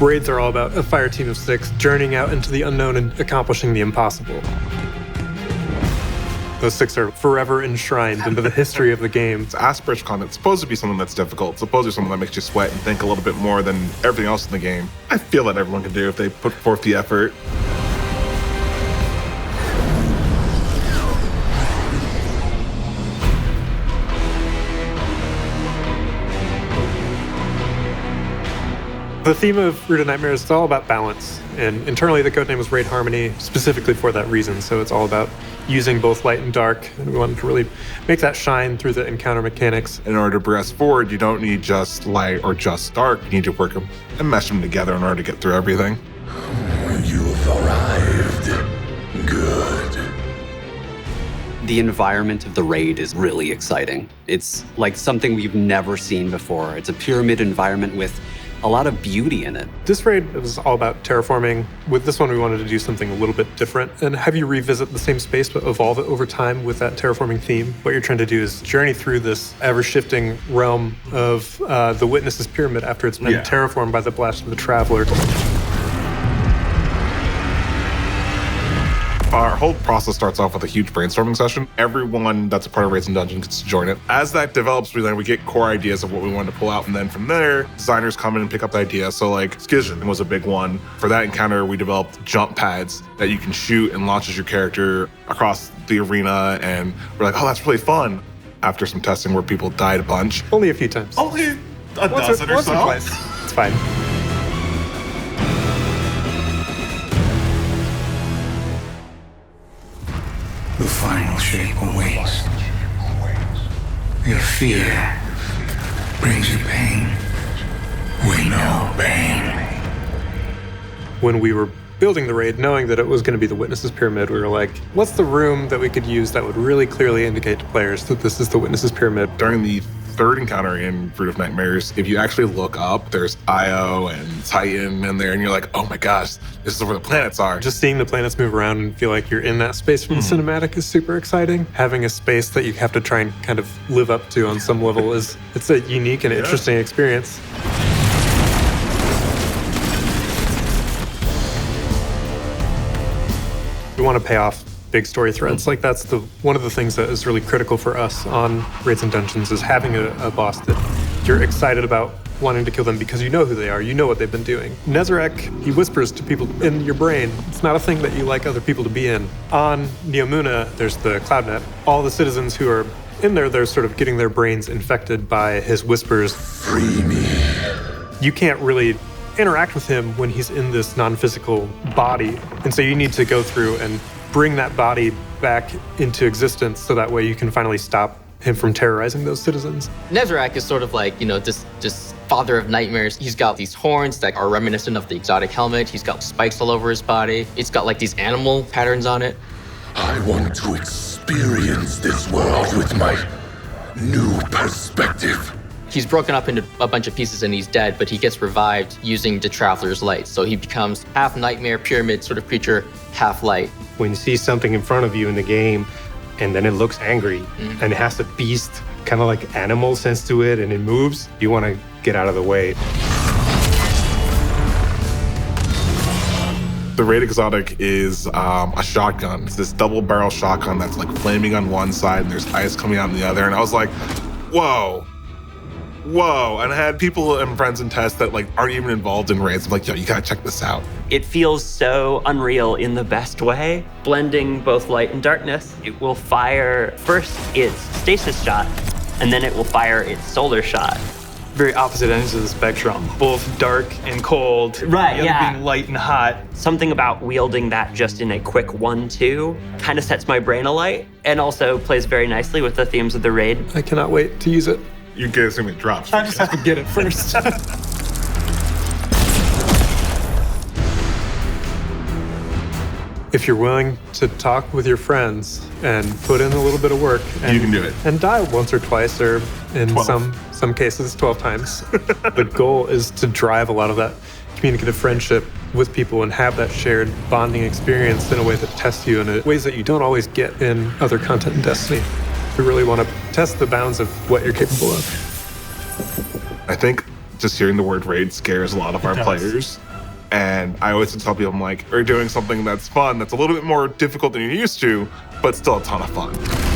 Raids are all about a fire team of 6 journeying out into the unknown and accomplishing the impossible. Those 6 are forever enshrined into the history of the game. It's aspirational content. It's supposed to be something that's difficult. It's supposed to be something that makes you sweat and think a little bit more than everything else in the game. I feel that everyone can do if they put forth the effort. The theme of Root of Nightmares is all about balance, and internally the codename was Raid Harmony, specifically for that reason. So it's all about using both light and dark, and we wanted to really make that shine through the encounter mechanics. In order to progress forward, you don't need just light or just dark. You need to work them and mesh them together in order to get through everything. You've arrived. Good. The environment of the raid is really exciting. It's like something we've never seen before. It's a pyramid environment with a lot of beauty in it. This raid was all about terraforming. With this one, we wanted to do something a little bit different and have you revisit the same space but evolve it over time with that terraforming theme. What you're trying to do is journey through this ever-shifting realm of the Witness's Pyramid after it's been terraformed by the blast of the Traveler. Our whole process starts off with a huge brainstorming session. Everyone that's a part of Raids and Dungeons gets to join it. As that develops, we get core ideas of what we want to pull out, and then from there, designers come in and pick up the idea. So like Skizzen was a big one. For that encounter, we developed jump pads that you can shoot and launches your character across the arena, and we're like, oh, that's really fun. After some testing where people died a bunch. Only a few times. Only a dozen or once so. Or twice. It's fine. The final shape awaits. Your fear brings you pain. We know pain. When we were building the raid, knowing that it was going to be the Witness's Pyramid, we were like, what's the room that we could use that would really clearly indicate to players that this is the Witness's Pyramid? During the third encounter in Root of Nightmares, if you actually look up, there's Io and Titan in there, and you're like, oh my gosh, this is where the planets are. Just seeing the planets move around and feel like you're in that space from the cinematic is super exciting. Having a space that you have to try and kind of live up to on some level it's a unique and interesting experience. We want to pay off big story threads. Like that's one of the things that is really critical for us on Raids and Dungeons is having a boss that you're excited about wanting to kill them because you know who they are, you know what they've been doing. Nezarec, he whispers to people in your brain. It's not a thing that you like other people to be in. On Neomuna, there's the CloudNet. All the citizens who are in there, they're sort of getting their brains infected by his whispers. Free me. You can't really interact with him when he's in this non-physical body. And so you need to go through and bring that body back into existence so that way you can finally stop him from terrorizing those citizens. Nezarec is sort of like, this father of nightmares. He's got these horns that are reminiscent of the exotic helmet. He's got spikes all over his body. It's got like these animal patterns on it. I want to experience this world with my new perspective. He's broken up into a bunch of pieces and he's dead, but he gets revived using the Traveler's Light. So he becomes half nightmare, pyramid sort of creature, half light. When you see something in front of you in the game and then it looks angry and it has a beast, kind of like animal sense to it, and it moves, you want to get out of the way. The Raid Exotic is a shotgun. It's this double barrel shotgun that's like flaming on one side and there's ice coming out on the other. And I was like, whoa. And I had people and friends in tests that like aren't even involved in raids. I'm like, yo, you gotta check this out. It feels so unreal in the best way, blending both light and darkness. It will fire first its stasis shot, and then it will fire its solar shot. Very opposite ends of the spectrum, both dark and cold. Right, the other being light and hot. Something about wielding that just in a quick 1-2 kind of sets my brain alight, and also plays very nicely with the themes of the raid. I cannot wait to use it. You can assume it drops. I just have to get it first. If you're willing to talk with your friends and put in a little bit of work, and you can do it. And die once or twice, or in 12. some cases 12 times. The goal is to drive a lot of that communicative friendship with people and have that shared bonding experience in a way that tests you in ways that you don't always get in other content in Destiny. We really want to test the bounds of what you're capable of. I think just hearing the word raid scares a lot of our players. And I always tell people, I'm like, we're doing something that's fun, that's a little bit more difficult than you're used to, but still a ton of fun.